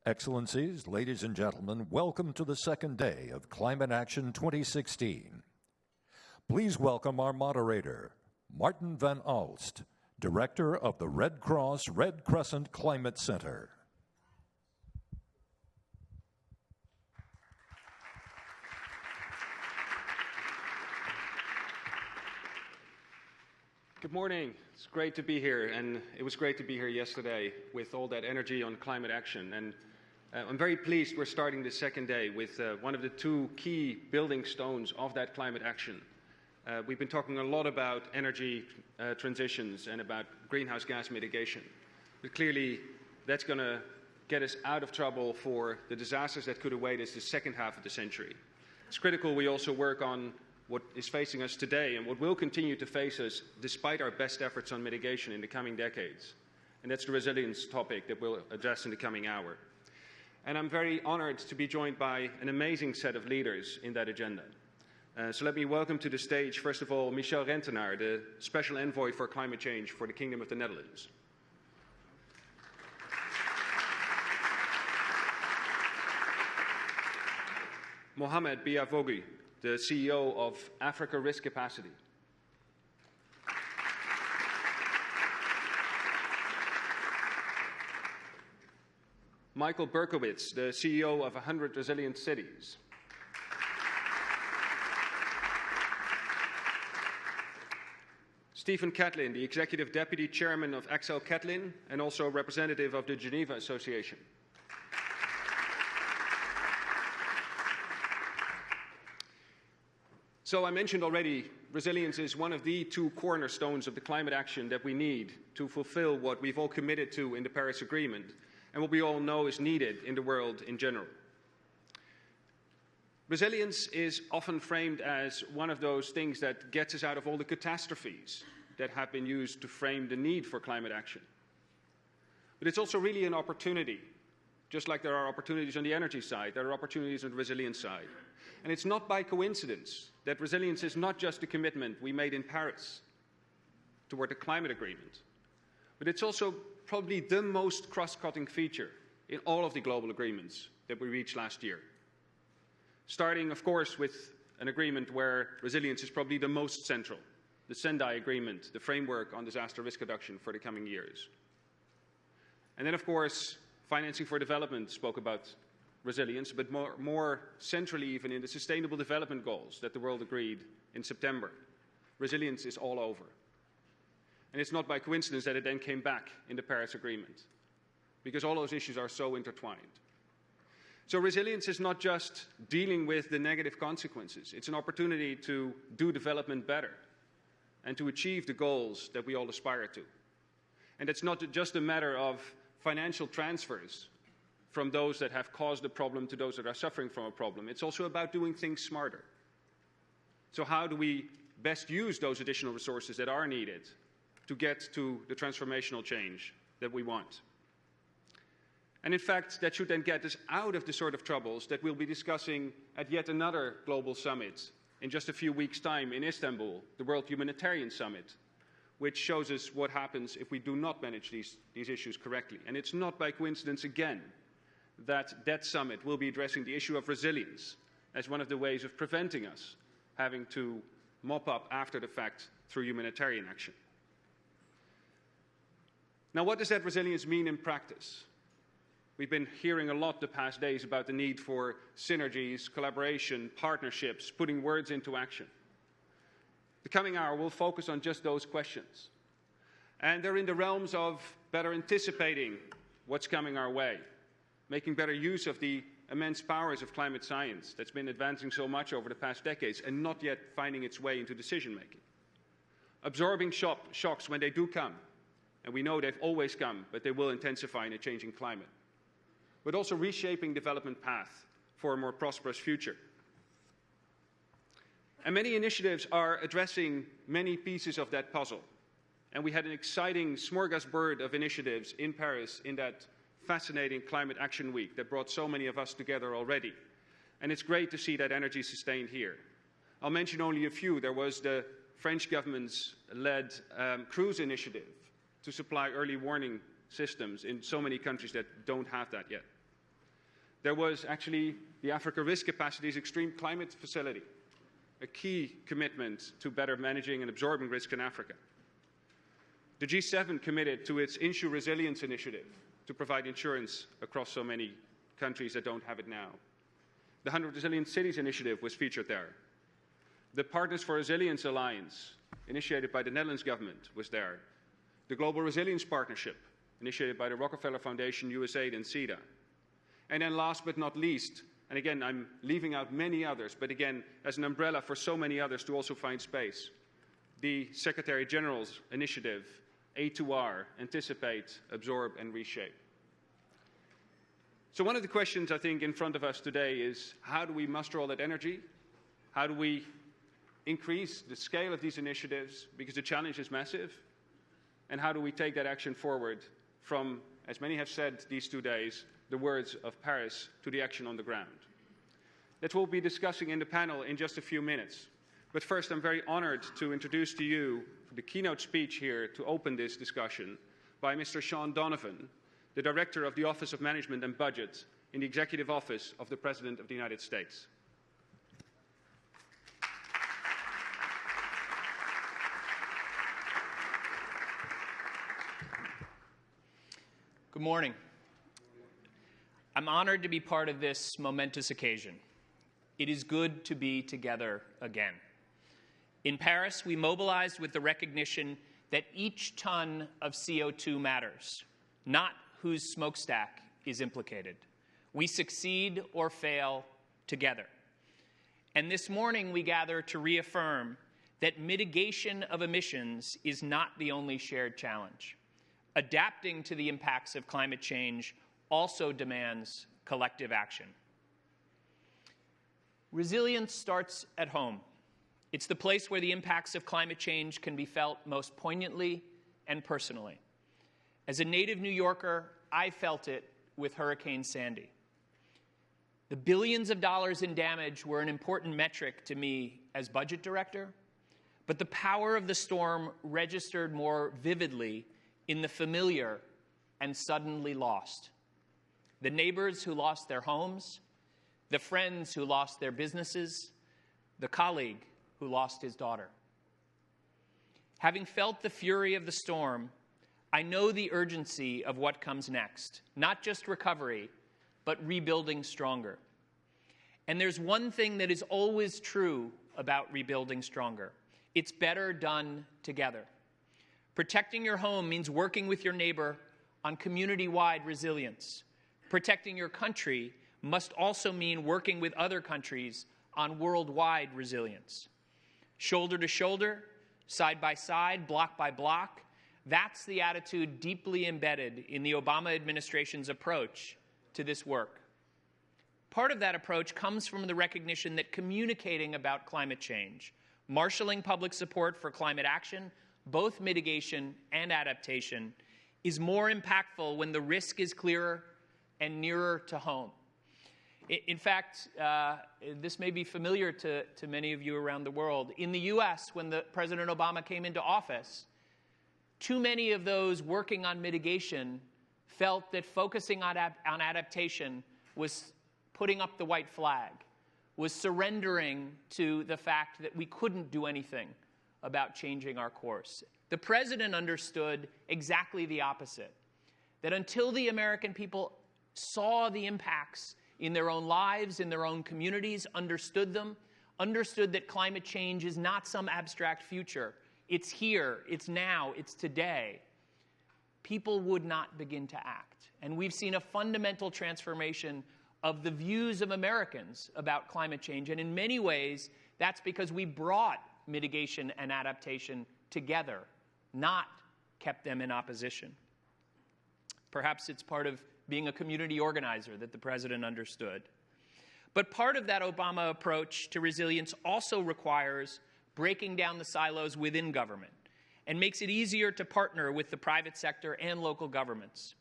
Excellencies, ladies and gentlemen, welcome to the second day of Climate Action 2016. Please welcome our moderator, Maarten van Aalst, Director of the Red Cross Red Crescent Climate Center. Good morning. It's great to be here, and it was great to be here yesterday with all that energy on climate action. And I'm very pleased we're starting the second day with one of the two key building stones of that climate action. We've been talking a lot about energy transitions and about greenhouse gas mitigation. But clearly, that's going to get us out of trouble for the disasters that could await us the second half of the century. It's critical we also work on what is facing us today and what will continue to face us despite our best efforts on mitigation in the coming decades. And that's the resilience topic that we'll address in the coming hour. And I'm very honored to be joined by an amazing set of leaders in that agenda. So let me welcome to the stage, first of all, Michel Rentennar, the Special Envoy for Climate Change for the Kingdom of the Netherlands. Mohammed Beavogui, the CEO of Africa Risk Capacity. Michael Berkowitz, the CEO of 100 Resilient Cities. Stephen Catlin, the Executive Deputy Chairman of Catlin and also representative of the Geneva Association. So I mentioned already, resilience is one of the two cornerstones of the climate action that we need to fulfill what we've all committed to in the Paris Agreement and what we all know is needed in the world in general. Resilience is often framed as one of those things that gets us out of all the catastrophes that have been used to frame the need for climate action. But it's also really an opportunity. Just like there are opportunities on the energy side, there are opportunities on the resilience side. And it's not by coincidence that resilience is not just a commitment we made in Paris toward the climate agreement, but it's also probably the most cross-cutting feature in all of the global agreements that we reached last year. Starting, of course, with an agreement where resilience is probably the most central, the Sendai Agreement, the framework on disaster risk reduction for the coming years. And then, of course, Financing for Development spoke about resilience, but more centrally even in the Sustainable Development Goals that the world agreed in September. Resilience is all over. And it's not by coincidence that it then came back in the Paris Agreement, because all those issues are so intertwined. So resilience is not just dealing with the negative consequences. It's an opportunity to do development better and to achieve the goals that we all aspire to. And it's not just a matter of financial transfers from those that have caused a problem to those that are suffering from a problem. It's also about doing things smarter. So how do we best use those additional resources that are needed to get to the transformational change that we want? And in fact, that should then get us out of the sort of troubles that we'll be discussing at yet another global summit in just a few weeks' time in Istanbul, the World Humanitarian Summit, which shows us what happens if we do not manage these issues correctly. And it's not by coincidence, again, that summit will be addressing the issue of resilience as one of the ways of preventing us having to mop up after the fact through humanitarian action. Now, what does that resilience mean in practice? We've been hearing a lot the past days about the need for synergies, collaboration, partnerships, putting words into action. The coming hour will focus on just those questions. And they're in the realms of better anticipating what's coming our way, making better use of the immense powers of climate science that's been advancing so much over the past decades and not yet finding its way into decision-making. Absorbing shocks when they do come, and we know they've always come, but they will intensify in a changing climate. But also reshaping development path for a more prosperous future. And many initiatives are addressing many pieces of that puzzle. And we had an exciting smorgasbord of initiatives in Paris in that fascinating Climate Action Week that brought so many of us together already. And it's great to see that energy sustained here. I'll mention only a few. There was the French government's led cruise initiative to supply early warning systems in so many countries that don't have that yet. There was actually the Africa Risk Capacity's Extreme Climate Facility, a key commitment to better managing and absorbing risk in Africa. The G7 committed to its Insure Resilience Initiative to provide insurance across so many countries that don't have it now. The 100 Resilient Cities Initiative was featured there. The Partners for Resilience Alliance, initiated by the Netherlands government, was there. The Global Resilience Partnership, initiated by the Rockefeller Foundation, USAID, and CEDA. And then last but not least, and again, I'm leaving out many others, but again, as an umbrella for so many others to also find space, the Secretary General's initiative, A2R, Anticipate, Absorb, and Reshape. So one of the questions I think in front of us today is, how do we muster all that energy? How do we increase the scale of these initiatives, because the challenge is massive? And how do we take that action forward from, as many have said these 2 days, the words of Paris to the action on the ground? That's what we'll be discussing in the panel in just a few minutes. But first, I'm very honored to introduce to you the keynote speech here to open this discussion by Mr. Shaun Donovan, the Director of the Office of Management and Budget in the Executive Office of the President of the United States. Good morning. I'm honored to be part of this momentous occasion. It is good to be together again. In Paris, we mobilized with the recognition that each ton of CO2 matters, not whose smokestack is implicated. We succeed or fail together. And this morning, we gather to reaffirm that mitigation of emissions is not the only shared challenge. Adapting to the impacts of climate change also demands collective action. Resilience starts at home. It's the place where the impacts of climate change can be felt most poignantly and personally. As a native New Yorker, I felt it with Hurricane Sandy. The billions of dollars in damage were an important metric to me as budget director, but the power of the storm registered more vividly in the familiar and suddenly lost. The neighbors who lost their homes, the friends who lost their businesses, the colleague who lost his daughter. Having felt the fury of the storm, I know the urgency of what comes next, not just recovery, but rebuilding stronger. And there's one thing that is always true about rebuilding stronger. It's better done together. Protecting your home means working with your neighbor on community-wide resilience. Protecting your country must also mean working with other countries on worldwide resilience. Shoulder to shoulder, side by side, block by block, that's the attitude deeply embedded in the Obama administration's approach to this work. Part of that approach comes from the recognition that communicating about climate change, marshaling public support for climate action, both mitigation and adaptation, is more impactful when the risk is clearer and nearer to home. In fact, this may be familiar to many of you around the world. In the US, when President Obama came into office, too many of those working on mitigation felt that focusing on adaptation was putting up the white flag, was surrendering to the fact that we couldn't do anything about changing our course. The president understood exactly the opposite, that until the American people saw the impacts in their own lives, in their own communities, understood them, understood that climate change is not some abstract future. It's here, it's now, it's today. People would not begin to act. And we've seen a fundamental transformation of the views of Americans about climate change. And in many ways, that's because we brought mitigation and adaptation together, not kept them in opposition. Perhaps it's part of being a community organizer that the president understood. But part of that Obama approach to resilience also requires breaking down the silos within government and makes it easier to partner with the private sector and local governments.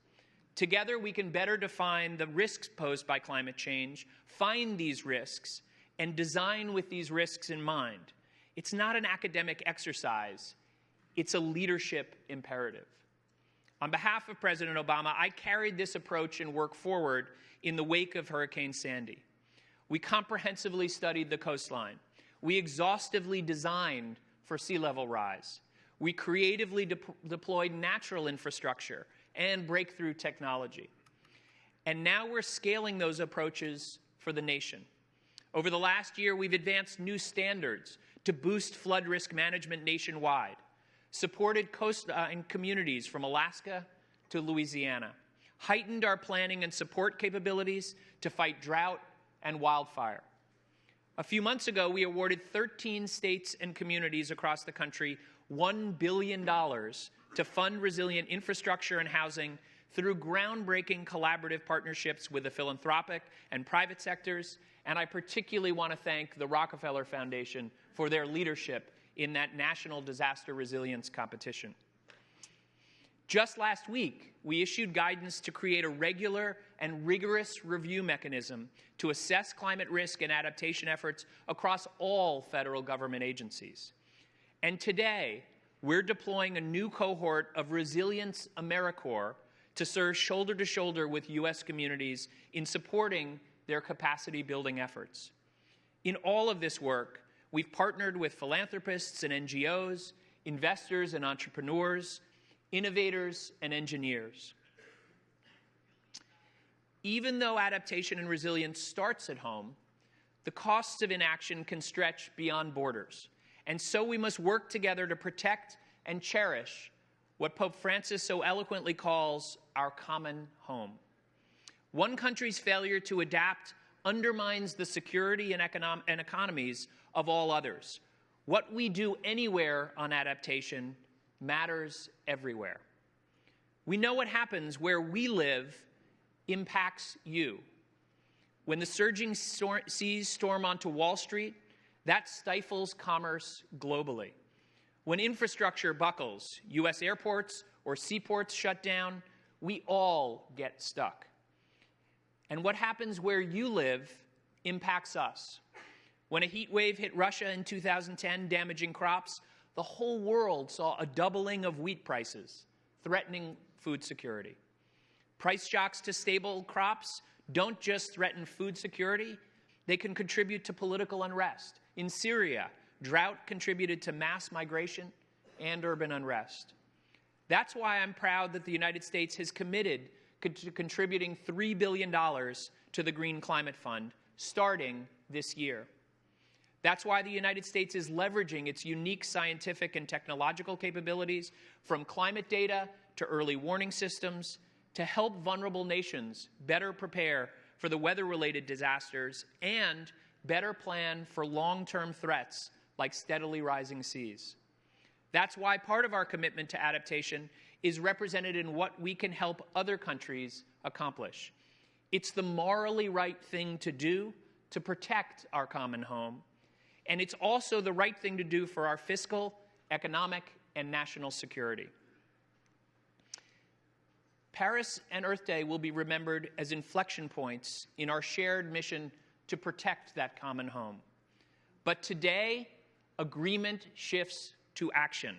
Together, we can better define the risks posed by climate change, find these risks, and design with these risks in mind. It's not an academic exercise. It's a leadership imperative. On behalf of President Obama, I carried this approach and work forward in the wake of Hurricane Sandy. We comprehensively studied the coastline. We exhaustively designed for sea level rise. We creatively deployed natural infrastructure and breakthrough technology. And now we're scaling those approaches for the nation. Over the last year, we've advanced new standards to boost flood risk management nationwide, supported coastline communities from Alaska to Louisiana, heightened our planning and support capabilities to fight drought and wildfire. A few months ago, we awarded 13 states and communities across the country $1 billion to fund resilient infrastructure and housing through groundbreaking collaborative partnerships with the philanthropic and private sectors. And I particularly want to thank the Rockefeller Foundation for their leadership in that national disaster resilience competition. Just last week, we issued guidance to create a regular and rigorous review mechanism to assess climate risk and adaptation efforts across all federal government agencies. And today, we're deploying a new cohort of Resilience AmeriCorps to serve shoulder to shoulder with U.S. communities in supporting their capacity building efforts. In all of this work, we've partnered with philanthropists and NGOs, investors and entrepreneurs, innovators and engineers. Even though adaptation and resilience starts at home, the costs of inaction can stretch beyond borders. And so we must work together to protect and cherish what Pope Francis so eloquently calls our common home. One country's failure to adapt undermines the security and economies of all others. What we do anywhere on adaptation matters everywhere. We know what happens where we live impacts you. When the surging seas storm onto Wall Street, that stifles commerce globally. When infrastructure buckles, U.S. airports or seaports shut down, we all get stuck. And what happens where you live impacts us. When a heat wave hit Russia in 2010, damaging crops, the whole world saw a doubling of wheat prices, threatening food security. Price shocks to stable crops don't just threaten food security, they can contribute to political unrest. In Syria, drought contributed to mass migration and urban unrest. That's why I'm proud that the United States has committed to contributing $3 billion to the Green Climate Fund, starting this year. That's why the United States is leveraging its unique scientific and technological capabilities, from climate data to early warning systems, to help vulnerable nations better prepare for the weather-related disasters and better plan for long-term threats like steadily rising seas. That's why part of our commitment to adaptation is represented in what we can help other countries accomplish. It's the morally right thing to do to protect our common home, and it's also the right thing to do for our fiscal, economic, and national security. Paris and Earth Day will be remembered as inflection points in our shared mission to protect that common home. But today, agreement shifts to action.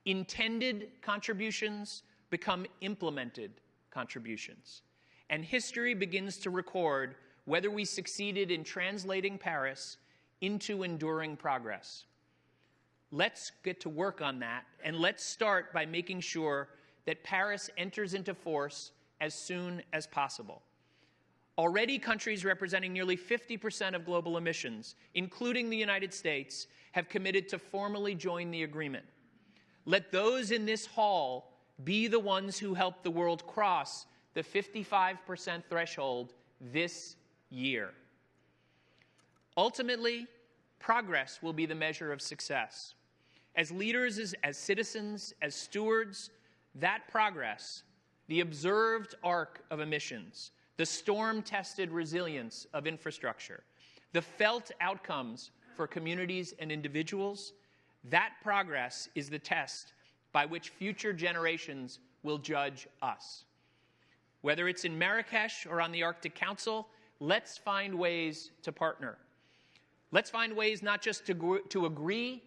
Intended contributions become implemented contributions. And history begins to record whether we succeeded in translating Paris into enduring progress. Let's get to work on that, and let's start by making sure that Paris enters into force as soon as possible. Already, countries representing nearly 50% of global emissions, including the United States, have committed to formally join the agreement. Let those in this hall be the ones who help the world cross the 55% threshold this year. Ultimately, progress will be the measure of success. As leaders, as citizens, as stewards, that progress, the observed arc of emissions, the storm-tested resilience of infrastructure, the felt outcomes for communities and individuals, that progress is the test by which future generations will judge us. Whether it's in Marrakesh or on the Arctic Council, let's find ways to partner. Let's find ways not just to agree,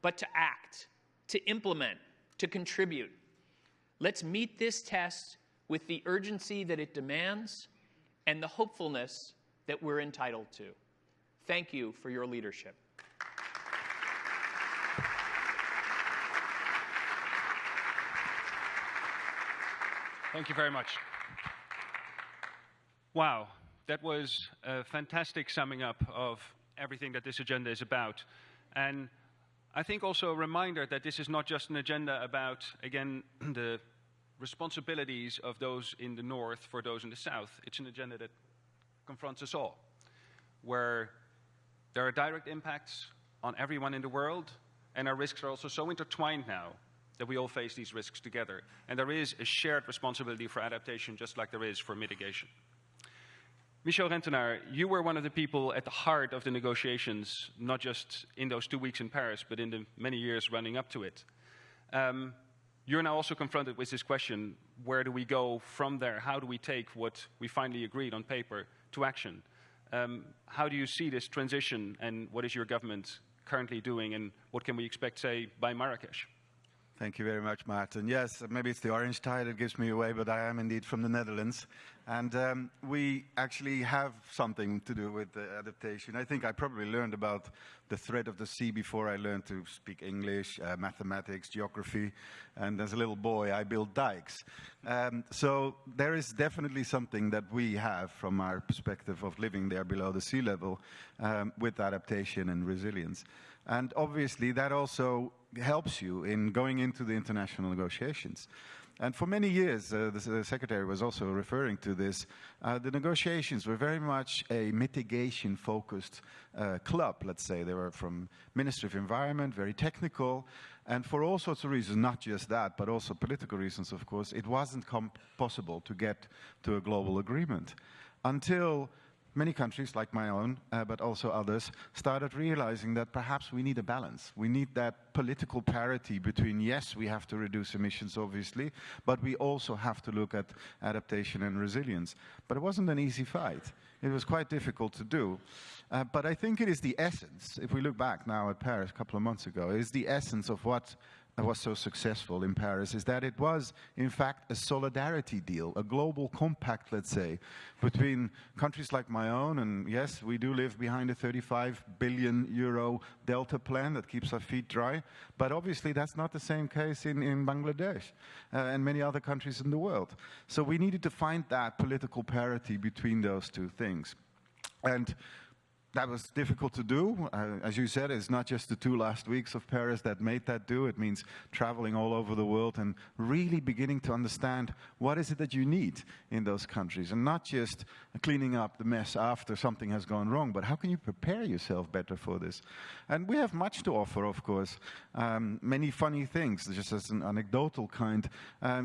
but to act, to implement, to contribute. Let's meet this test with the urgency that it demands and the hopefulness that we're entitled to. Thank you for your leadership. Thank you very much. Wow, that was a fantastic summing up of everything that this agenda is about. And I think also a reminder that this is not just an agenda about, again, the responsibilities of those in the north for those in the south. It's an agenda that confronts us all, where there are direct impacts on everyone in the world, and our risks are also so intertwined now that we all face these risks together. And there is a shared responsibility for adaptation, just like there is for mitigation. Michel Rentennar, you were one of the people at the heart of the negotiations, not just in those 2 weeks in Paris, but in the many years running up to it. You're now also confronted with this question: where do we go from there? How do we take what we finally agreed on paper to action? How do you see this transition, and what is your government currently doing, and what can we expect, say, by Marrakesh? Thank you very much, Maarten. Yes, maybe it's the orange tie that gives me away, but I am indeed from the Netherlands. And we actually have something to do with the adaptation. I think I probably learned about the threat of the sea before I learned to speak English, mathematics, geography. And as a little boy, I built dikes. So there is definitely something that we have from our perspective of living there below the sea level with adaptation and resilience. And obviously, that also helps you in going into the international negotiations. And for many years, the Secretary was also referring to this, the negotiations were very much a mitigation-focused club, let's say. They were from Ministry of Environment, very technical, and for all sorts of reasons, not just that, but also political reasons, of course, it wasn't possible to get to a global agreement until many countries, like my own, but also others, started realizing that perhaps we need a balance. We need that political parity between, yes, we have to reduce emissions, obviously, but we also have to look at adaptation and resilience. But it wasn't an easy fight. It was quite difficult to do. But I think it is the essence, if we look back now at Paris a couple of months ago, it is the essence of what was so successful in Paris, is that it was, in fact, a solidarity deal, a global compact, let's say, between countries like my own, and yes, we do live behind a 35 billion euro Delta plan that keeps our feet dry, but obviously that's not the same case in Bangladesh and many other countries in the world. So we needed to find that political parity between those two things. And that was difficult to do. As you said, it's not just the 2 last weeks of Paris that made that do. It means traveling all over the world and really beginning to understand what is it that you need in those countries. And not just cleaning up the mess after something has gone wrong, but how can you prepare yourself better for this? And we have much to offer, of course. Many funny things, just as an anecdotal kind.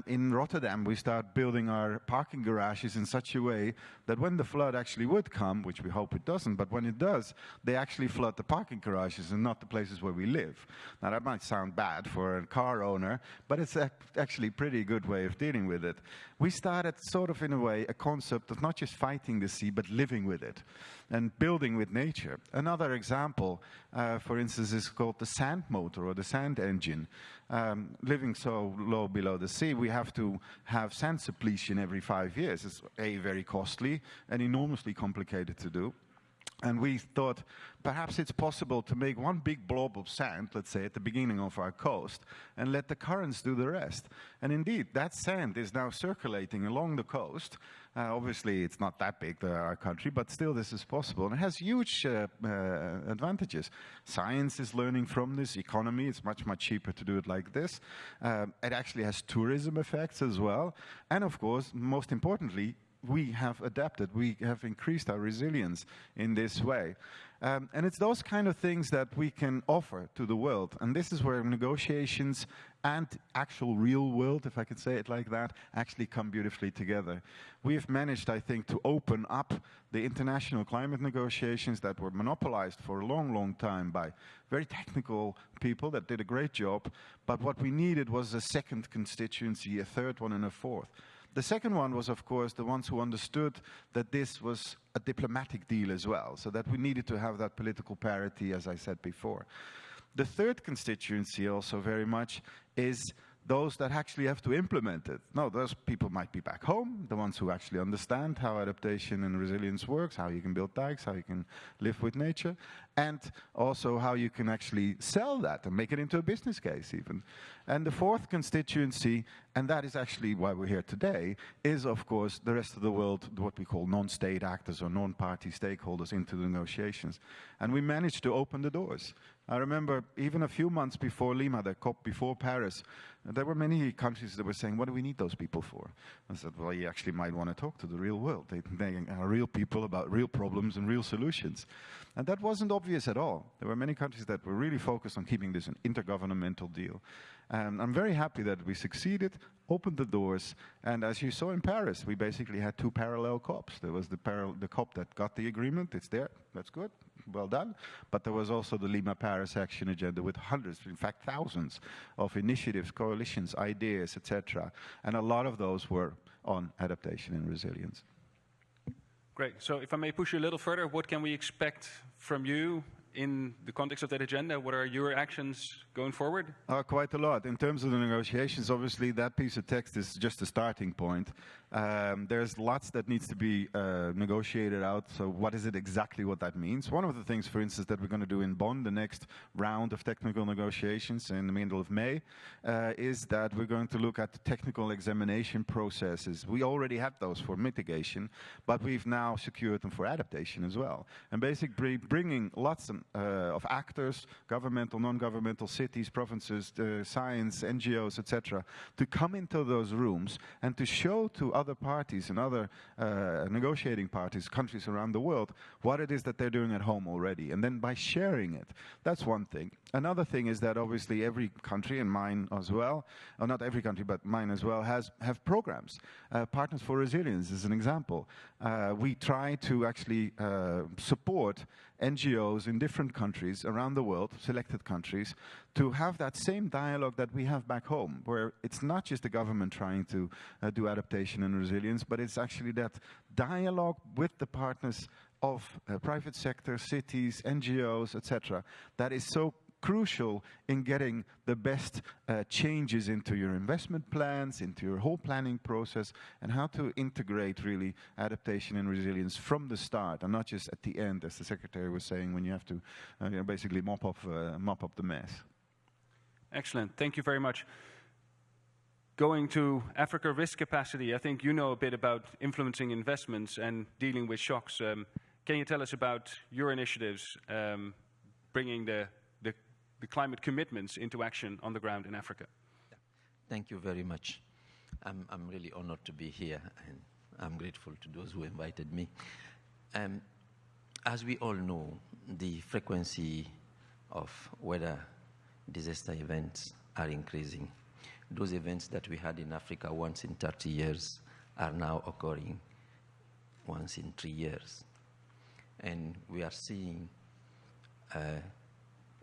In Rotterdam, we start building our parking garages in such a way that when the flood actually would come, which we hope it doesn't, but when it does, they actually flood the parking garages and not the places where we live. Now that might sound bad for a car owner, but it's actually a pretty good way of dealing with it. We started sort of in a way a concept of not just fighting the sea, but living with it and building with nature. Another example, for instance, is called the sand motor or the sand engine. Living so low below the sea, we have to have sand suppletion every 5 years. It's very costly and enormously complicated to do. And we thought perhaps it's possible to make one big blob of sand, let's say, at the beginning of our coast, and let the currents do the rest. And indeed, that sand is now circulating along the coast. Obviously, it's not that big, our country, but still this is possible. And it has huge advantages. Science is learning from this. Economy, it's much cheaper to do it like this. It actually has tourism effects as well. And of course, most importantly, we have adapted, we have increased our resilience in this way. And it's those kind of things that we can offer to the world. And this is where negotiations and actual real world, if I could say it like that, actually come beautifully together. We've managed, I think, to open up the international climate negotiations that were monopolized for a long time by very technical people that did a great job. But what we needed was a second constituency, a third one, and a fourth. The second one was, of course, the ones who understood that this was a diplomatic deal as well, so that we needed to have that political parity, as I said before. The third constituency also very much is those that actually have to implement it. No, those people might be back home, the ones who actually understand how adaptation and resilience works, how you can build dikes, how you can live with nature, and also how you can actually sell that and make it into a business case even. And the fourth constituency, and that is actually why we're here today, is of course the rest of the world, what we call non-state actors or non-party stakeholders into the negotiations. And we managed to open the doors. I remember even a few months before Lima, the COP before Paris, there were many countries that were saying, what do we need those people for? I said, well, you actually might want to talk to the real world. They are real people about real problems and real solutions. And that wasn't obvious at all. There were many countries that were really focused on keeping this an intergovernmental deal. And I'm very happy that we succeeded, opened the doors, and as you saw in Paris, we basically had two parallel COPs. There was the COP that got the agreement, it's there, that's good, well done. But there was also the Lima-Paris Action Agenda with hundreds, in fact thousands, of initiatives, coalitions, ideas, etc. And a lot of those were on adaptation and resilience. Great. So if I may push you a little further, what can we expect from you in the context of that agenda? What are your actions going forward? Quite a lot. In terms of the negotiations, obviously that piece of text is just a starting point. There's lots that needs to be negotiated out. So what is it exactly what that means? One of the things, for instance, that we're going to do in Bonn, the next round of technical negotiations in the middle of May, is that we're going to look at the technical examination processes. We already have those for mitigation, but we've now secured them for adaptation as well. And basically bringing lots of actors, governmental, non-governmental, cities, provinces, science, NGOs, etc., to come into those rooms and to show to other parties and other negotiating parties, countries around the world, what it is that they're doing at home already. And then by sharing it, that's one thing. Another thing is that obviously every country, and mine as well, or not every country, but mine as well, have programs. Partners for Resilience is an example. We try to actually support NGOs in different countries around the world, selected countries, to have that same dialogue that we have back home, where it's not just the government trying to do adaptation and resilience, but it's actually that dialogue with the partners of private sector, cities, NGOs, etc., that is so crucial in getting the best changes into your investment plans, into your whole planning process, and how to integrate really adaptation and resilience from the start, and not just at the end, as the Secretary was saying, when you have to basically mop up the mess. Excellent. Thank you very much. Going to Africa risk capacity, I think you know a bit about influencing investments and dealing with shocks. Can you tell us about your initiatives bringing the climate commitments into action on the ground in Africa? Thank you very much. I'm really honored to be here, and I'm grateful to those who invited me. As we all know, the frequency of weather disaster events are increasing. Those events that we had in Africa once in 30 years are now occurring once in 3 years. And we are seeing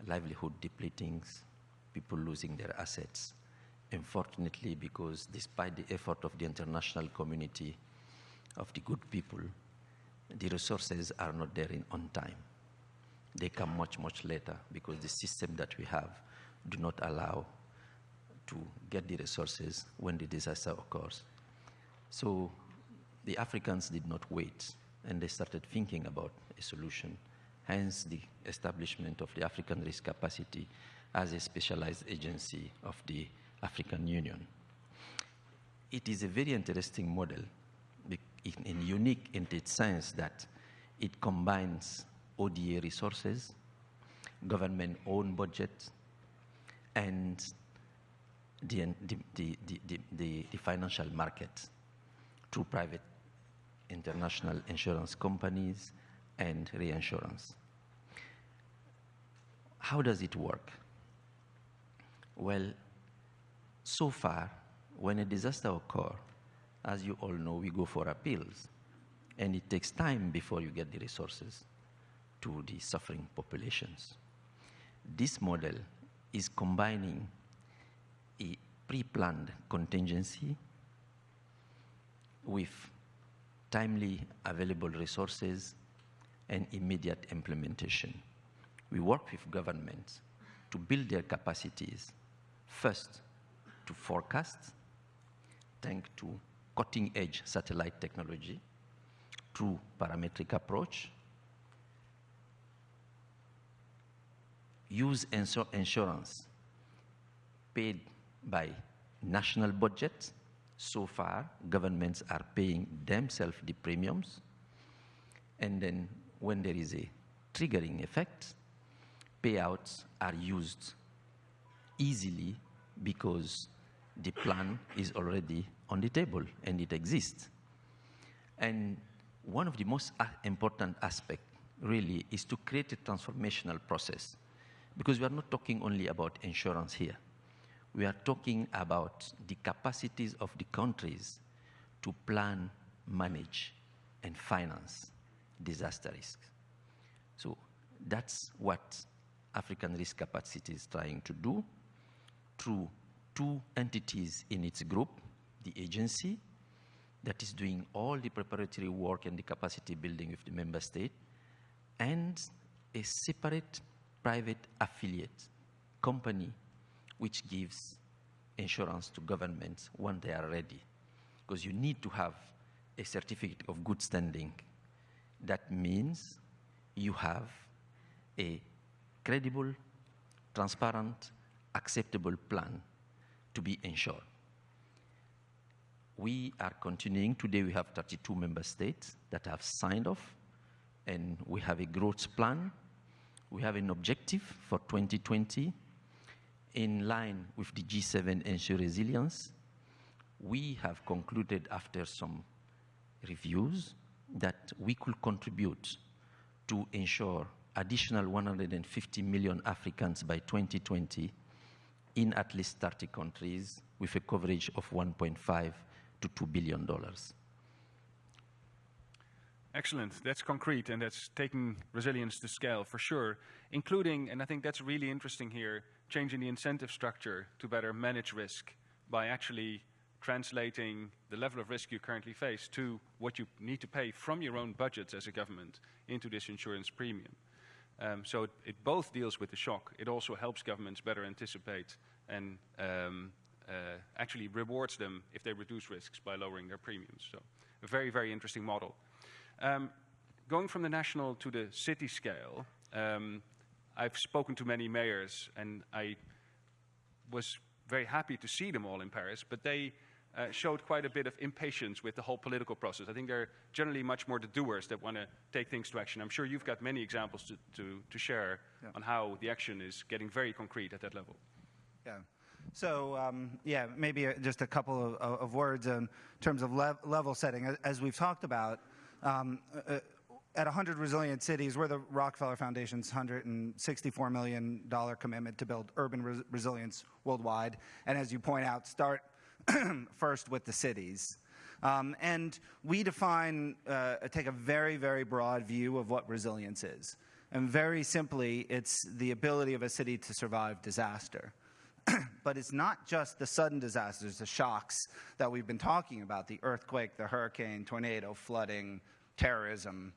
livelihood depleting, people losing their assets. Unfortunately, because despite the effort of the international community, of the good people, the resources are not there on time. They come much, much later because the system that we have do not allow to get the resources when the disaster occurs. So the Africans did not wait, and they started thinking about a solution. Hence the establishment of the African Risk Capacity as a specialized agency of the African Union. It is a very interesting model, and unique in its sense that it combines ODA resources, government-owned budget, and the financial market through private international insurance companies and reinsurance. How does it work? Well, so far, when a disaster occurs, as you all know, we go for appeals, and it takes time before you get the resources to the suffering populations. This model is combining a pre-planned contingency with timely available resources and immediate implementation. We work with governments to build their capacities, first to forecast, thanks to cutting-edge satellite technology, through parametric approach, use insurance paid by national budget. So far, governments are paying themselves the premiums. And then when there is a triggering effect, payouts are used easily because the plan is already on the table and it exists. And one of the most important aspects really is to create a transformational process, because we are not talking only about insurance here. We are talking about the capacities of the countries to plan, manage, and finance disaster risks. So that's what African Risk Capacity is trying to do through two entities in its group: the agency that is doing all the preparatory work and the capacity building with the member state, and a separate private affiliate company which gives insurance to governments when they are ready. Because you need to have a certificate of good standing. That means you have a credible, transparent, acceptable plan to be insured. We are continuing. Today we have 32 member states that have signed off, and we have a growth plan. We have an objective for 2020 in line with the G7 Ensure Resilience. We have concluded after some reviews that we could contribute to ensure additional 150 million Africans by 2020 in at least 30 countries with a coverage of $1.5 to $2 billion. Excellent. That's concrete, and that's taking resilience to scale for sure, including, and I think that's really interesting here, changing the incentive structure to better manage risk by actually translating the level of risk you currently face to what you need to pay from your own budgets as a government into this insurance premium. So it both deals with the shock. It also helps governments better anticipate and actually rewards them if they reduce risks by lowering their premiums. So a very, very interesting model. Going from the national to the city scale, I've spoken to many mayors, and I was very happy to see them all in Paris, but they showed quite a bit of impatience with the whole political process. I think they're generally much more the doers that want to take things to action. I'm sure you've got many examples to share on how the action is getting very concrete at that level. Yeah. So, maybe just a couple of words in terms of level setting. As we've talked about, at 100 resilient cities, we're the Rockefeller Foundation's $164 million commitment to build urban resilience worldwide. And as you point out, start first with the cities. And we define, take a very, very broad view of what resilience is. And very simply, it's the ability of a city to survive disaster. But it's not just the sudden disasters, the shocks that we've been talking about, the earthquake, the hurricane, tornado, flooding, terrorism.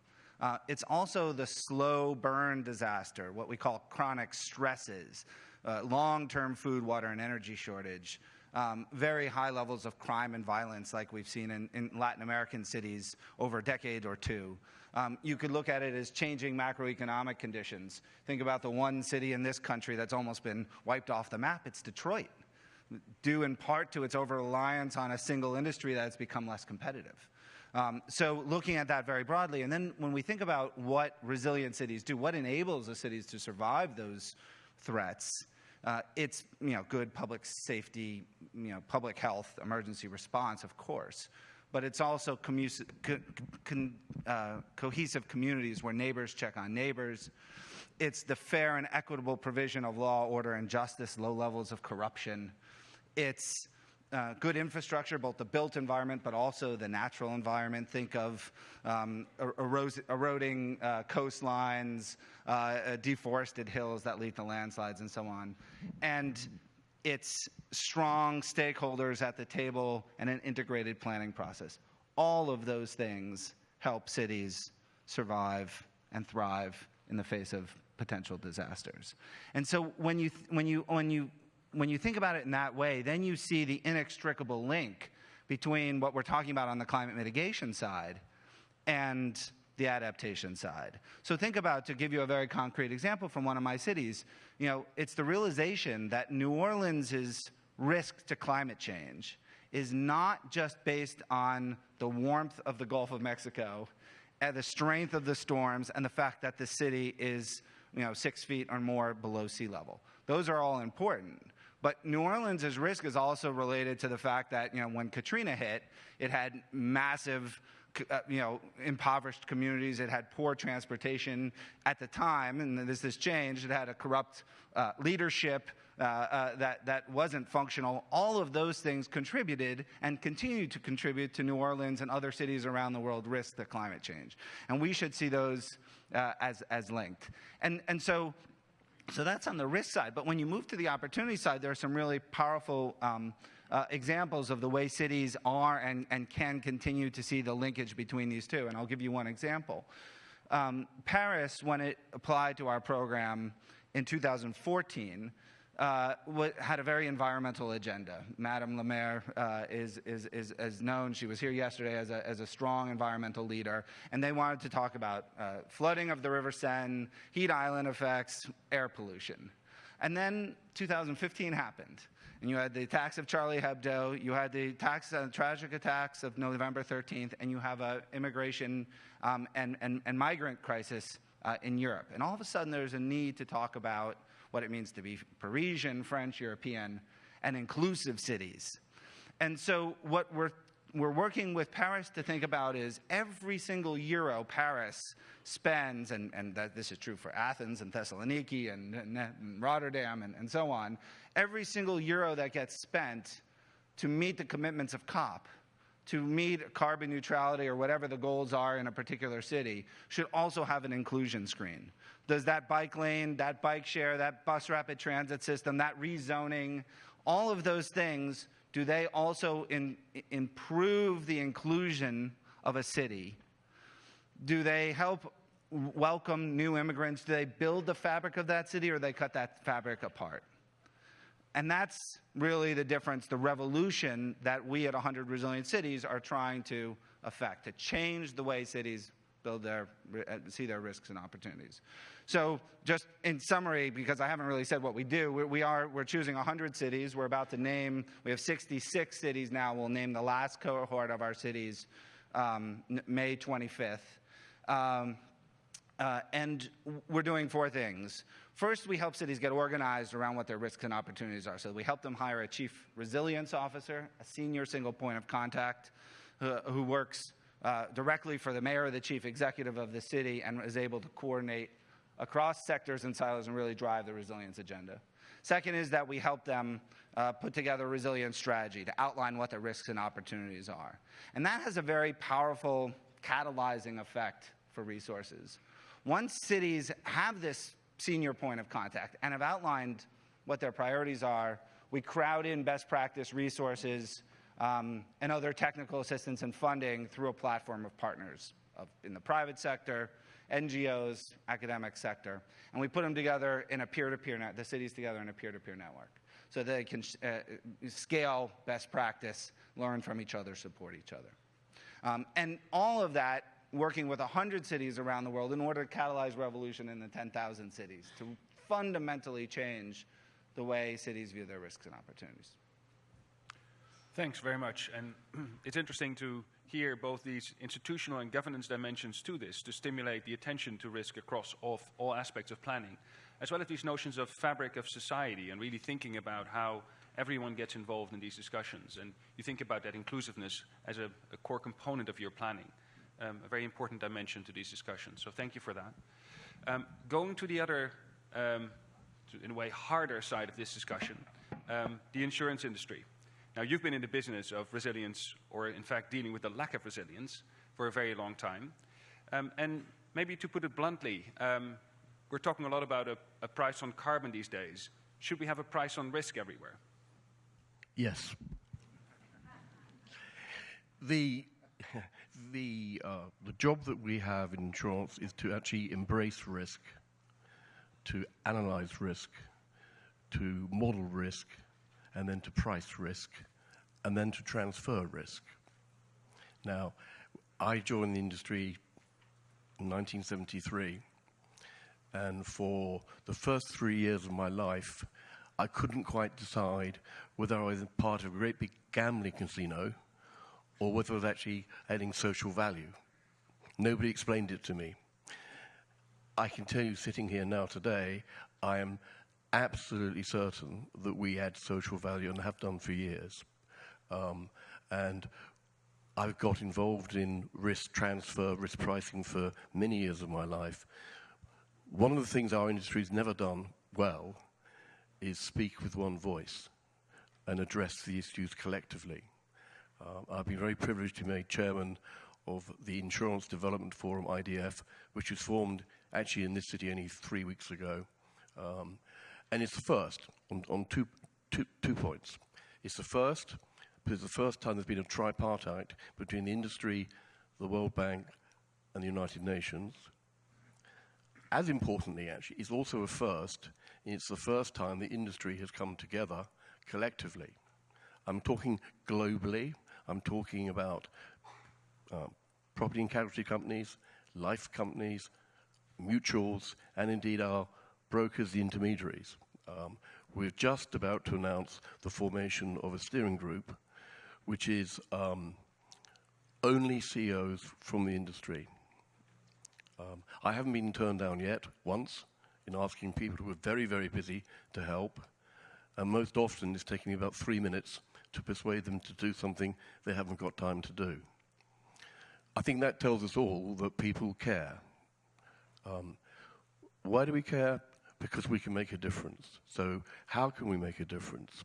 It's also the slow burn disaster, what we call chronic stresses, long-term food, water, and energy shortage, very high levels of crime and violence like we've seen in Latin American cities over a decade or two. You could look at it as changing macroeconomic conditions. Think about the one city in this country that's almost been wiped off the map. It's Detroit, due in part to its over-reliance on a single industry that's become less competitive. So looking at that very broadly, and then when we think about what resilient cities do, what enables the cities to survive those threats, it's good public safety, public health, emergency response, of course. But it's also cohesive communities where neighbors check on neighbors. It's the fair and equitable provision of law, order, and justice, low levels of corruption. It's good infrastructure, both the built environment but also the natural environment. Think of eroding coastlines, deforested hills that lead to landslides, and so on. And it's strong stakeholders at the table and an integrated planning process. All of those things help cities survive and thrive in the face of potential disasters. And so when you when you think about it in that way, then you see the inextricable link between what we're talking about on the climate mitigation side and the adaptation side. So think about, to give you a very concrete example from one of my cities, it's the realization that New Orleans' risk to climate change is not just based on the warmth of the Gulf of Mexico and the strength of the storms and the fact that the city is 6 feet or more below sea level. Those are all important. But New Orleans' risk is also related to the fact that when Katrina hit, it had massive impoverished communities. It had poor transportation at the time, and this has changed. It had a corrupt leadership that wasn't functional. All of those things contributed and continue to contribute to New Orleans and other cities around the world risk to climate change. And we should see those as linked. And so that's on the risk side. But when you move to the opportunity side, there are some really powerful examples of the way cities are and can continue to see the linkage between these two. And I'll give you one example. Paris, when it applied to our program in 2014, had a very environmental agenda. Madame Le Maire is known. She was here yesterday as a strong environmental leader. And they wanted to talk about flooding of the River Seine, heat island effects, air pollution. And then 2015 happened. And you had the attacks of Charlie Hebdo, you had the tragic attacks of November 13th, and you have an immigration and migrant crisis in Europe. And all of a sudden there's a need to talk about what it means to be Parisian, French, European, and inclusive cities. And so what we're working with Paris to think about is every single euro Paris spends, and that this is true for Athens and Thessaloniki and Rotterdam and so on, every single euro that gets spent to meet the commitments of COP, to meet carbon neutrality or whatever the goals are in a particular city, should also have an inclusion screen. Does that bike lane, that bike share, that bus rapid transit system, that rezoning, all of those things, do they also improve the inclusion of a city? Do they help welcome new immigrants? Do they build the fabric of that city, or do they cut that fabric apart? And that's really the difference, the revolution that we at 100 Resilient Cities are trying to affect, to change the way cities see their risks and opportunities. So just in summary, because I haven't really said what we do, we're choosing 100 cities. We're about to name, we have 66 cities now. We'll name the last cohort of our cities May 25th. And we're doing 4 things. First, we help cities get organized around what their risks and opportunities are. So we help them hire a chief resilience officer, a senior single point of contact who works directly for the mayor or the chief executive of the city and is able to coordinate across sectors and silos and really drive the resilience agenda. Second is that we help them put together a resilience strategy to outline what their risks and opportunities are. And that has a very powerful catalyzing effect for resources. Once cities have this senior point of contact and have outlined what their priorities are, we crowd in best practice resources and other technical assistance and funding through a platform of partners in the private sector, NGOs, academic sector, and we put them together in a peer-to-peer network, the cities together in a peer-to-peer network, so they can scale best practice, learn from each other, support each other. And all of that working with 100 cities around the world in order to catalyze revolution in the 10,000 cities, to fundamentally change the way cities view their risks and opportunities. Thanks very much. And it's interesting to hear both these institutional and governance dimensions to this, to stimulate the attention to risk across all aspects of planning, as well as these notions of fabric of society and really thinking about how everyone gets involved in these discussions. And you think about that inclusiveness as a core component of your planning, a very important dimension to these discussions. So thank you for that. Going to the other, in a way, harder side of this discussion, the insurance industry. Now, you've been in the business of resilience, or in fact dealing with the lack of resilience, for a very long time. And maybe to put it bluntly, we're talking a lot about a price on carbon these days. Should we have a price on risk everywhere? Yes. The job that we have in insurance is to actually embrace risk, to analyze risk, to model risk, and then to price risk, and then to transfer risk. Now, I joined the industry in 1973, and for the first 3 years of my life, I couldn't quite decide whether I was part of a great big gambling casino or whether I was actually adding social value. Nobody explained it to me. I can tell you, sitting here now today, I am absolutely certain that we add social value and have done for years. And I've got involved in risk transfer, risk pricing for many years of my life. One of the things our industry has never done well is speak with one voice and address the issues collectively. I've been very privileged to be made chairman of the Insurance Development Forum, IDF, which was formed actually in this city only 3 weeks ago. And it's the first on two points. It's the first because it's the first time there's been a tripartite between the industry, the World Bank, and the United Nations. As importantly, actually, it's also a first. It's the first time the industry has come together collectively. I'm talking globally. I'm talking about property and casualty companies, life companies, mutuals, and indeed our brokers, the intermediaries. We're just about to announce the formation of a steering group, which is only CEOs from the industry. I haven't been turned down yet, once, in asking people who are very, very busy to help. And most often it's taking me about 3 minutes to persuade them to do something they haven't got time to do. I think that tells us all that people care. Why do we care? Because we can make a difference. So how can we make a difference?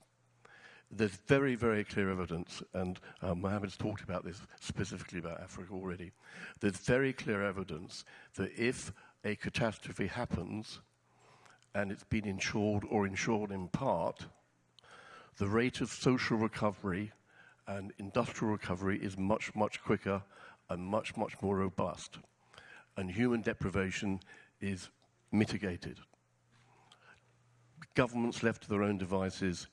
There's very, very clear evidence, and Mohammed's talked about this specifically about Africa already. There's very clear evidence that if a catastrophe happens and it's been insured or insured in part, the rate of social recovery and industrial recovery is much, much quicker and much, much more robust. And human deprivation is mitigated. Governments left to their own devices,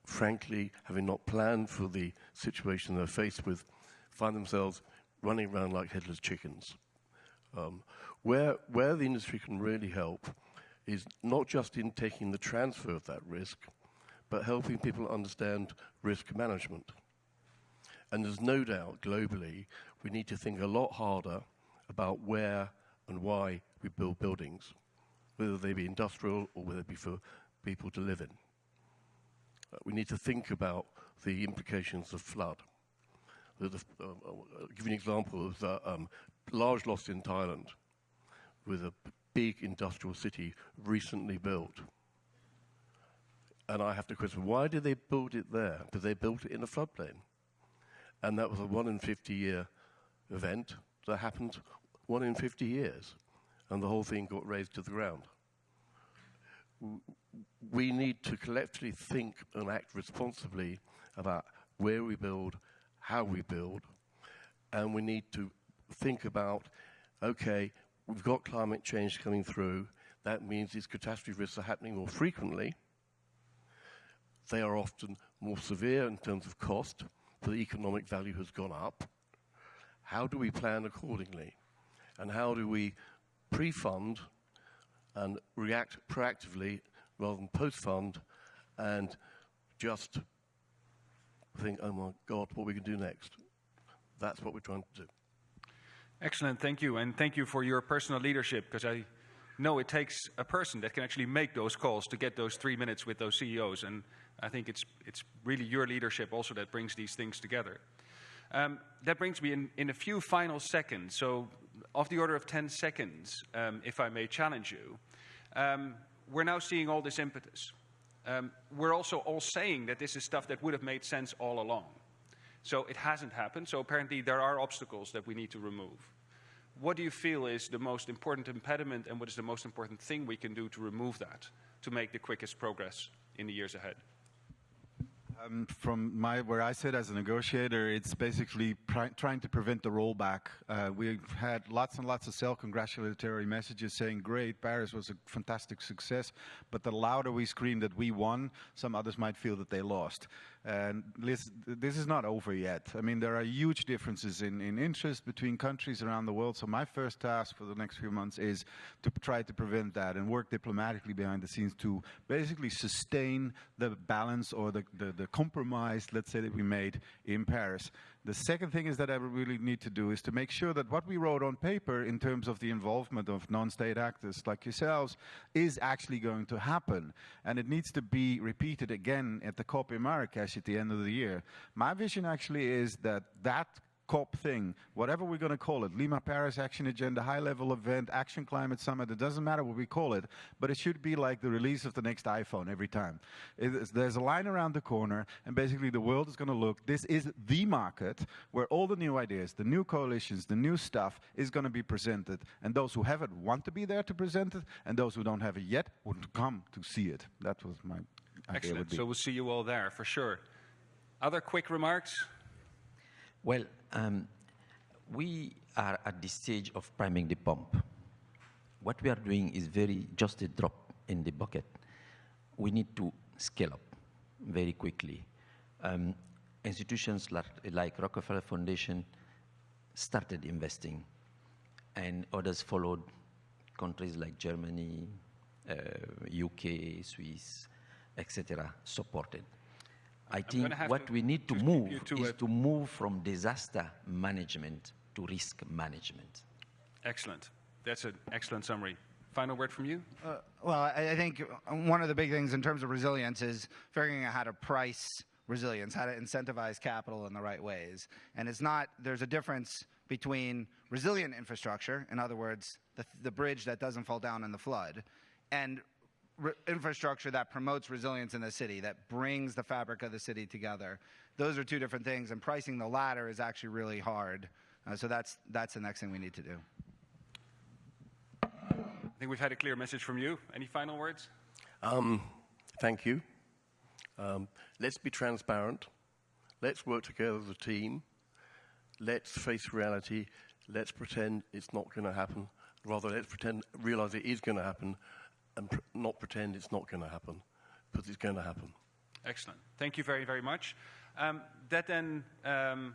frankly, having not planned for the situation they're faced with, find themselves running around like headless chickens. Where the industry can really help is not just in taking the transfer of that risk, but helping people understand risk management. And there's no doubt, globally, we need to think a lot harder about where and why we build buildings, whether they be industrial or whether it be for people to live in. We need to think about the implications of flood. I'll give you an example of the large loss in Thailand with a big industrial city recently built. And I have to question, why did they build it there? Because they built it in a floodplain. And that was a 1 in 50 year event that happened 1 in 50 years. And the whole thing got razed to the ground. We need to collectively think and act responsibly about where we build, how we build, and we need to think about, okay, we've got climate change coming through. That means these catastrophe risks are happening more frequently. They are often more severe in terms of cost, but the economic value has gone up. How do we plan accordingly? And how do we pre-fund and react proactively rather than post-fund and just think, oh my God, what are we going to do next? That's what we're trying to do. Excellent, thank you. And thank you for your personal leadership, because I know it takes a person that can actually make those calls to get those 3 minutes with those CEOs. And I think it's really your leadership also that brings these things together. That brings me in a few final seconds. So of the order of 10 seconds, if I may challenge you, we're now seeing all this impetus. We're also all saying that this is stuff that would have made sense all along. So it hasn't happened. So apparently there are obstacles that we need to remove. What do you feel is the most important impediment, and what is the most important thing we can do to remove that, to make the quickest progress in the years ahead? From where I sit as a negotiator, it's basically trying to prevent the rollback. We've had lots and lots of self-congratulatory messages saying, great, Paris was a fantastic success, but the louder we scream that we won, some others might feel that they lost. And this is not over yet. I mean, there are huge differences in interest between countries around the world, so my first task for the next few months is to try to prevent that and work diplomatically behind the scenes to basically sustain the balance or the compromise, let's say, that we made in Paris. The second thing is that I really need to do is to make sure that what we wrote on paper in terms of the involvement of non-state actors like yourselves is actually going to happen. And it needs to be repeated again at the COP in Marrakesh at the end of the year. My vision actually is that COP thing, whatever we're going to call it, Lima Paris Action Agenda, high-level event, Action Climate Summit, it doesn't matter what we call it, but it should be like the release of the next iPhone every time. There's a line around the corner, and basically the world is going to look, this is the market where all the new ideas, the new coalitions, the new stuff is going to be presented, and those who have it want to be there to present it, and those who don't have it yet would come to see it. That was my idea. Excellent. So we'll see you all there, for sure. Other quick remarks? Well, we are at the stage of priming the pump. What we are doing is just a drop in the bucket. We need to scale up very quickly. Institutions like Rockefeller Foundation started investing, and others followed. Countries like Germany, UK, Swiss, etc., supported. I think what we need to move is to move from disaster management to risk management. Excellent. That's an excellent summary. Final word from you? Well, I think one of the big things in terms of resilience is figuring out how to price resilience, how to incentivize capital in the right ways. And it's not, there's a difference between resilient infrastructure, in other words, the bridge that doesn't fall down in the flood, and infrastructure that promotes resilience in the city, that brings the fabric of the city together. Those are two different things, and pricing the latter is actually really hard. So that's the next thing we need to do. I think we've had a clear message from you. Any final words? Thank you. Let's be transparent. Let's work together as a team. Let's face reality. Let's pretend it's not going to happen. Rather, let's realize it is going to happen, and not pretend it's not going to happen, because it's going to happen. Excellent. Thank you very, very much. That then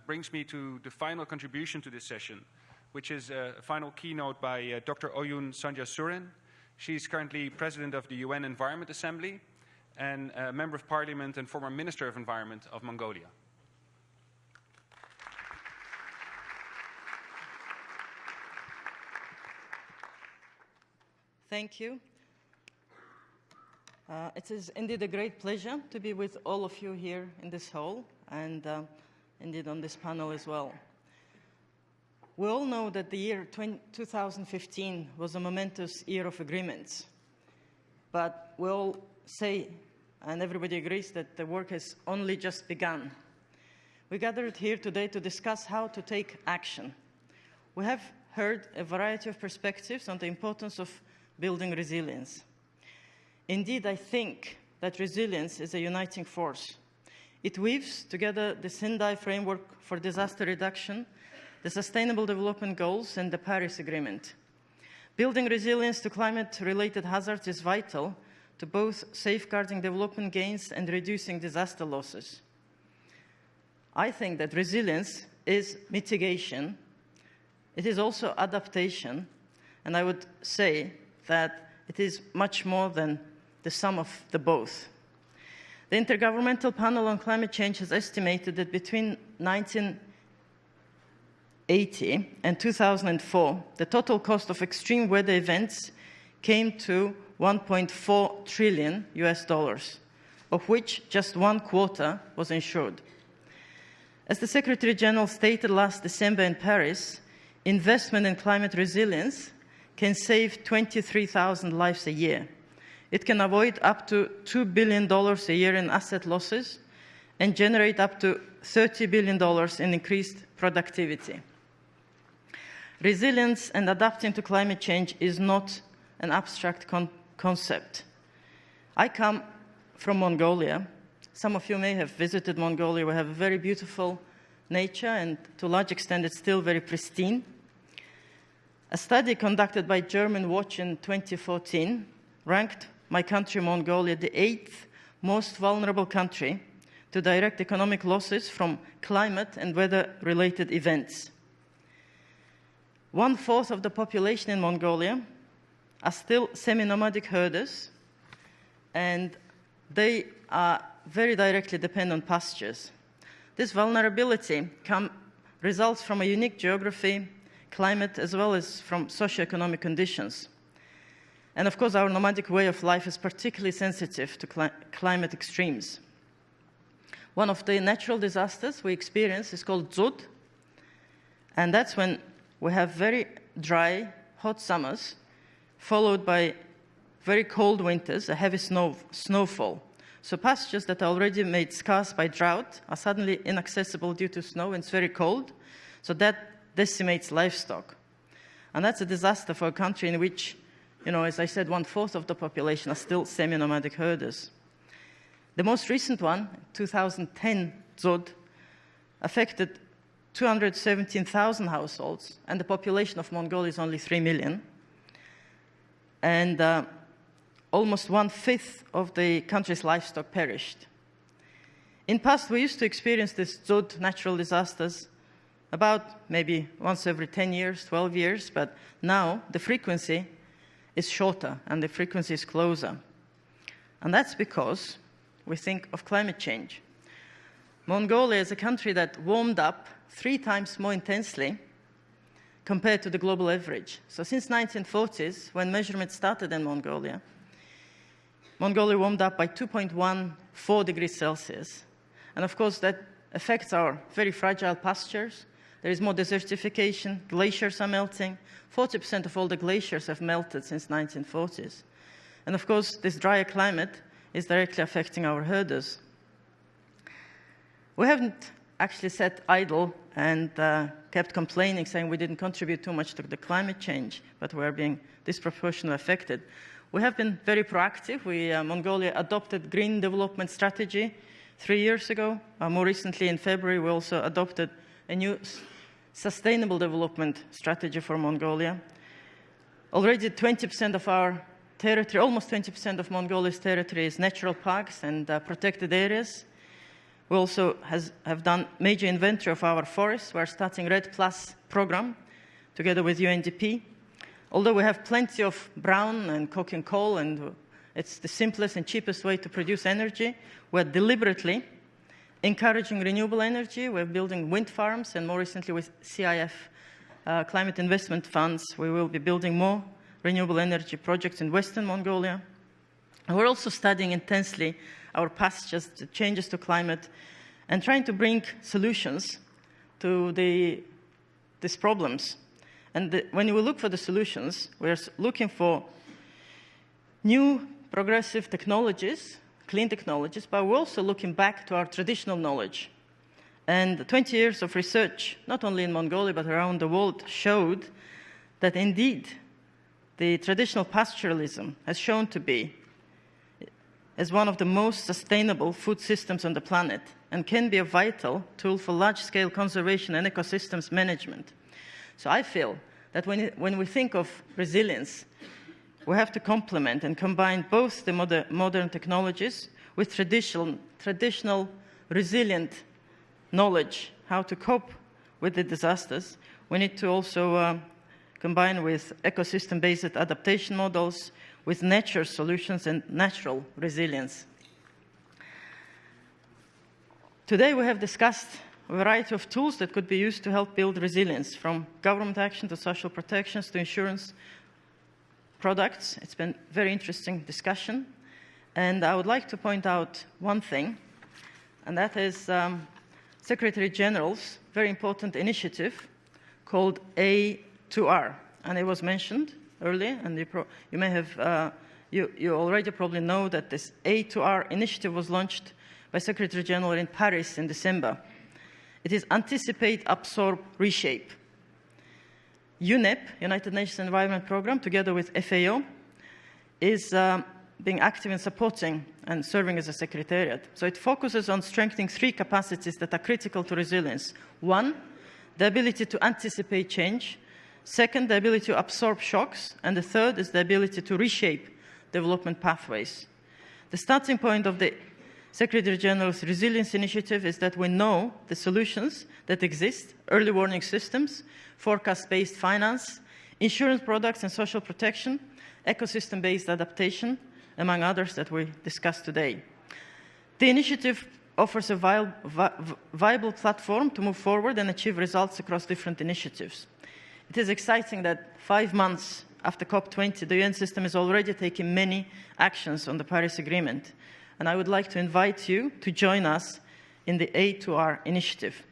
brings me to the final contribution to this session, which is a final keynote by Dr. Oyun Sanjaasuren. She's currently president of the UN Environment Assembly and a member of parliament and former minister of environment of Mongolia. Thank you. It is indeed a great pleasure to be with all of you here in this hall and indeed on this panel as well. We all know that the year 2015 was a momentous year of agreements, but we all say, and everybody agrees, that the work has only just begun. We gathered here today to discuss how to take action. We have heard a variety of perspectives on the importance of building resilience. Indeed, I think that resilience is a uniting force. It weaves together the Sendai Framework for Disaster Reduction, the Sustainable Development Goals, and the Paris Agreement. Building resilience to climate-related hazards is vital to both safeguarding development gains and reducing disaster losses. I think that resilience is mitigation. It is also adaptation, and I would say that it is much more than the sum of the both. The Intergovernmental Panel on Climate Change has estimated that between 1980 and 2004, the total cost of extreme weather events came to $1.4 trillion, of which just 1/4 was insured. As the Secretary General stated last December in Paris, investment in climate resilience can save 23,000 lives a year. It can avoid up to $2 billion a year in asset losses and generate up to $30 billion in increased productivity. Resilience and adapting to climate change is not an abstract concept. I come from Mongolia, Some of you may have visited Mongolia. We have a very beautiful nature, and to a large extent, it's still very pristine. A study conducted by German Watch in 2014 ranked my country, Mongolia, the 8th most vulnerable country to direct economic losses from climate and weather-related events. 1/4 of the population in Mongolia are still semi-nomadic herders, and they are very directly dependent on pastures. This vulnerability results from a unique geography, climate, as well as from socioeconomic conditions. And of course, our nomadic way of life is particularly sensitive to climate extremes. One of the natural disasters we experience is called dzud, and that's when we have very dry, hot summers, followed by very cold winters, a heavy snowfall. So pastures that are already made scarce by drought are suddenly inaccessible due to snow, and it's very cold. So that decimates livestock. And that's a disaster for a country in which, as I said, 1/4 of the population are still semi-nomadic herders. The most recent one, 2010 dzud, affected 217,000 households, and the population of Mongolia is only 3 million. And almost 1/5 of the country's livestock perished. In past, we used to experience these dzud natural disasters about maybe once every 10 years, 12 years, but now the frequency is shorter and the frequency is closer. And that's because we think of climate change. Mongolia is a country that warmed up 3 times more intensely compared to the global average. So since 1940s, when measurements started in Mongolia warmed up by 2.14 degrees Celsius. And of course, that affects our very fragile pastures. There is more desertification, glaciers are melting. 40% of all the glaciers have melted since 1940s. And of course, this drier climate is directly affecting our herders. We haven't actually sat idle and kept complaining, saying we didn't contribute too much to the climate change, but we are being disproportionately affected. We have been very proactive. Mongolia adopted Green Development Strategy 3 years ago. More recently, in February, we also adopted a new Sustainable Development Strategy for Mongolia. Already 20% of our territory, almost 20% of Mongolia's territory is natural parks and protected areas. We also have done major inventory of our forests. We're starting RED Plus program together with UNDP. Although we have plenty of brown and coking coal, and it's the simplest and cheapest way to produce energy, we're deliberately encouraging renewable energy. We're building wind farms, and more recently with CIF, Climate Investment Funds, we will be building more renewable energy projects in Western Mongolia. And we're also studying intensely our pastures, the changes to climate, and trying to bring solutions to these problems. And when we look for the solutions, we're looking for new progressive technologies, clean technologies, but we're also looking back to our traditional knowledge. And 20 years of research, not only in Mongolia, but around the world, showed that indeed the traditional pastoralism has shown to be as one of the most sustainable food systems on the planet and can be a vital tool for large-scale conservation and ecosystems management. So I feel that when we think of resilience, we have to complement and combine both the modern technologies with traditional resilient knowledge, how to cope with the disasters. We need to also combine with ecosystem-based adaptation models, with nature solutions and natural resilience. Today we have discussed a variety of tools that could be used to help build resilience, from government action to social protections to insurance products. It's been a very interesting discussion. And I would like to point out one thing, and that is Secretary General's very important initiative called A2R. And it was mentioned earlier, and you may have, you already probably know that this A2R initiative was launched by Secretary General in Paris in December. It is Anticipate, Absorb, Reshape. UNEP, United Nations Environment Programme, together with FAO, is being active in supporting and serving as a secretariat. So it focuses on strengthening 3 capacities that are critical to resilience. 1, the ability to anticipate change. 2nd, the ability to absorb shocks. And the 3rd is the ability to reshape development pathways. The starting point of the Secretary General's Resilience Initiative is that we know the solutions that exist: early warning systems, forecast-based finance, insurance products and social protection, ecosystem-based adaptation, among others that we discussed today. The initiative offers a viable platform to move forward and achieve results across different initiatives. It is exciting that 5 months after COP20, the UN system is already taking many actions on the Paris Agreement. And I would like to invite you to join us in the A2R initiative.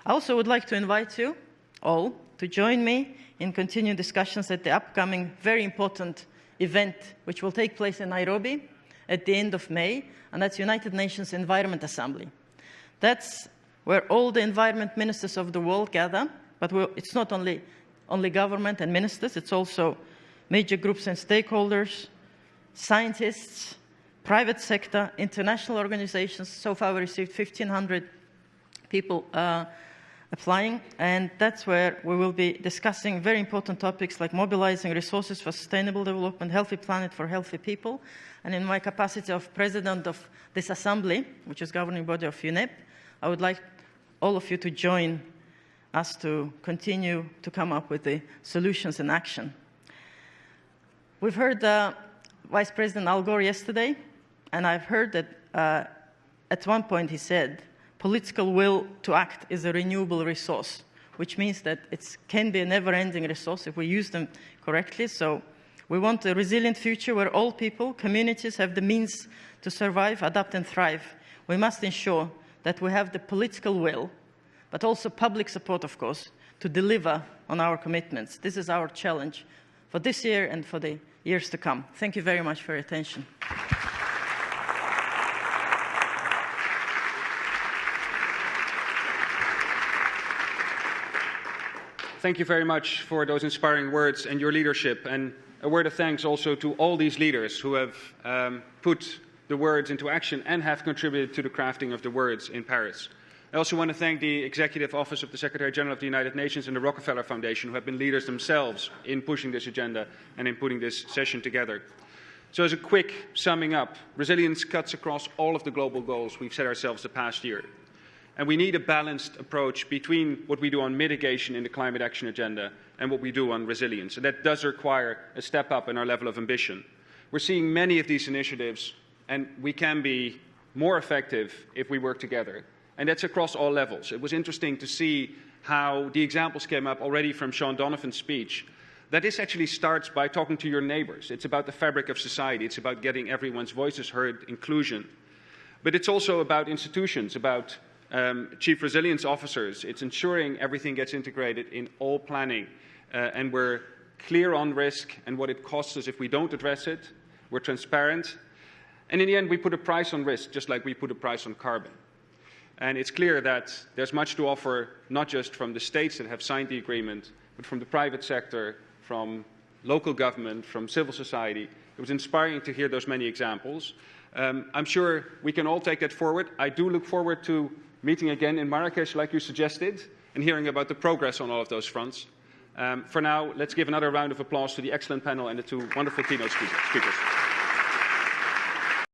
I also would like to invite you all to join me in continuing discussions at the upcoming very important event, which will take place in Nairobi at the end of May, and that's United Nations Environment Assembly. That's where all the environment ministers of the world gather, but it's not only government and ministers, it's also major groups and stakeholders, scientists, private sector, international organizations. So far we received 1,500 people applying, and that's where we will be discussing very important topics like mobilizing resources for sustainable development, healthy planet for healthy people. And in my capacity of president of this assembly, which is governing body of UNEP, I would like all of you to join us to continue to come up with the solutions and action. We've heard Vice President Al Gore yesterday, and I've heard that at one point he said, political will to act is a renewable resource, which means that it can be a never-ending resource if we use them correctly. So we want a resilient future where all people, communities have the means to survive, adapt, and thrive. We must ensure that we have the political will, but also public support, of course, to deliver on our commitments. This is our challenge for this year and for the years to come. Thank you very much for your attention. Thank you very much for those inspiring words and your leadership. And a word of thanks also to all these leaders who have put the words into action and have contributed to the crafting of the words in Paris. I also want to thank the Executive Office of the Secretary General of the United Nations and the Rockefeller Foundation, who have been leaders themselves in pushing this agenda and in putting this session together. So as a quick summing up, resilience cuts across all of the global goals we've set ourselves the past year. And we need a balanced approach between what we do on mitigation in the climate action agenda and what we do on resilience. And that does require a step up in our level of ambition. We're seeing many of these initiatives, and we can be more effective if we work together. And that's across all levels. It was interesting to see how the examples came up already from Shaun Donovan's speech, that this actually starts by talking to your neighbors. It's about the fabric of society. It's about getting everyone's voices heard, inclusion. But it's also about institutions, about chief resilience officers. It's ensuring everything gets integrated in all planning, and we're clear on risk and what it costs us if we don't address it. We're transparent. And in the end, we put a price on risk, just like we put a price on carbon. And it's clear that there's much to offer, not just from the states that have signed the agreement, but from the private sector, from local government, from civil society. It was inspiring to hear those many examples. I'm sure we can all take that forward. I do look forward to meeting again in Marrakesh, like you suggested, and hearing about the progress on all of those fronts. For now, let's give another round of applause to the excellent panel and the two wonderful keynote speakers.